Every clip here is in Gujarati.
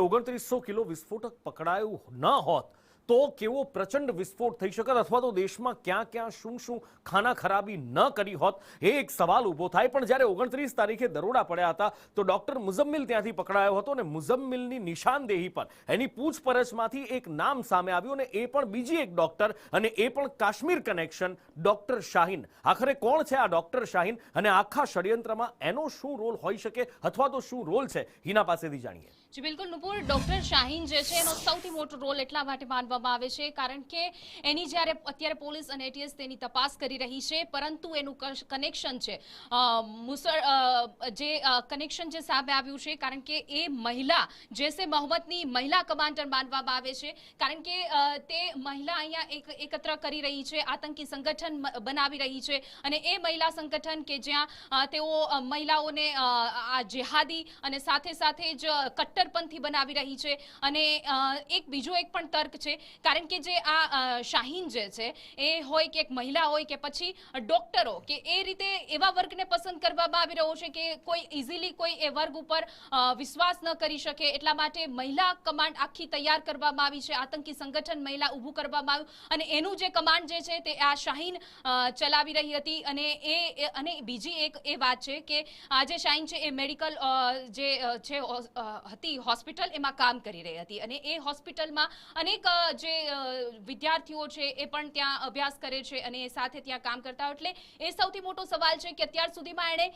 2900 કિલો વિસ્ફોટક પકડાયું ન હોત તો કેવો પ્રચંડ વિસ્ફોટ થઈ શકત અથવા તો દેશમાં ક્યાં ક્યાં શું શું ખાના ખરાબી ન કરી હોત એ એક સવાલ ઊભો થાય। પણ જ્યારે 29 તારીખે દરોડા પડ્યા હતા તો ડોક્ટર મુઝમ્મિલ ત્યાંથી પકડાયો હતો અને મુઝમ્મિલની નિશાનદેહી પર એની પૂછપરછમાંથી એક નામ સામે આવ્યું અને એ પણ બીજી એક ડોક્ટર અને એ પણ કાશ્મીર કનેક્શન ડોક્ટર શાહીન। આખરે કોણ છે આ ડોક્ટર શાહીન અને આખા ષડયંત્રમાં એનો શું રોલ હોઈ શકે અથવા તો શું રોલ છે હિના પાસેથી જાણીએ। જી બિલકુલ નુપુર, ડોક્ટર શાહીન જે છે એનો સૌથી મોટો રોલ એટલા માટે માનવામાં આવે છે કારણ કે એની જ્યારે અત્યારે પોલીસ અને એટીએસ તેની તપાસ કરી રહી છે, પરંતુ એનું કનેક્શન છે કનેક્શન જે સામે આવ્યું છે કારણ કે એ મહિલા જૈસે મોહમ્મદની મહિલા કમાન્ડર માનવામાં આવે છે કારણ કે તે મહિલા અહીંયા એકત્ર કરી રહી છે, આતંકી સંગઠન બનાવી રહી છે અને એ મહિલા સંગઠન કે જ્યાં તેઓ મહિલાઓને આ જેહાદી અને સાથે સાથે જ કટ્ટરપંથી બનાવી રહી છે। અને એક બીજો એક પણ તર્ક છે કારણ કે જે આ શાહીન જે છે એ હોય કે એક મહિલા હોય કે પછી ડોક્ટરો કે એ રીતે એવા વર્ગને પસંદ કરવામાં આવી રહ્યો છે કે કોઈ ઇઝીલી કોઈ એ વર્ગ ઉપર વિશ્વાસ ન કરી શકે, એટલા માટે મહિલા કમાન્ડ આખી તૈયાર કરવામાં આવી છે, આતંકી સંગઠન મહિલા ઊભું કરવામાં આવ્યું અને એનું જે કમાન્ડ જે છે તે આ શાહીન ચલાવી રહી હતી। અને બીજી એક એ વાત છે કે આ જે શાહીન છે એ મેડિકલ જે છે હતી હોસ્પિટલ એમાં કામ કરી રહી હતી અને એ હોસ્પિટલમાં અનેક જે વિદ્યાર્થીઓ છે એ પણ ત્યાં અભ્યાસ કરે છે અને એ સાથે ત્યાં કામ કરતા હોય, એટલે એ સૌથી મોટો સવાલ છે કે અત્યાર સુધીમાં એણે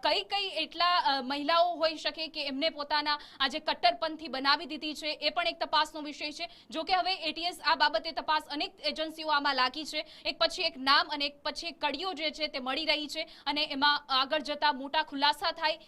કઈ એટલા મહિલાઓ હોઈ શકે કે એમને પોતાના આ જે કટ્ટરપંથી બનાવી દીધી છે, એ પણ એક તપાસનો વિષય છે। જો કે હવે એટીએસ આ બાબતે તપાસ અનેક એજન્સીઓ આમાં લાગી છે, એક પછી એક નામ અને એક પછી એક કડીઓ જે છે તે મળી રહી છે અને એમાં આગળ જતા મોટા ખુલાસા થાય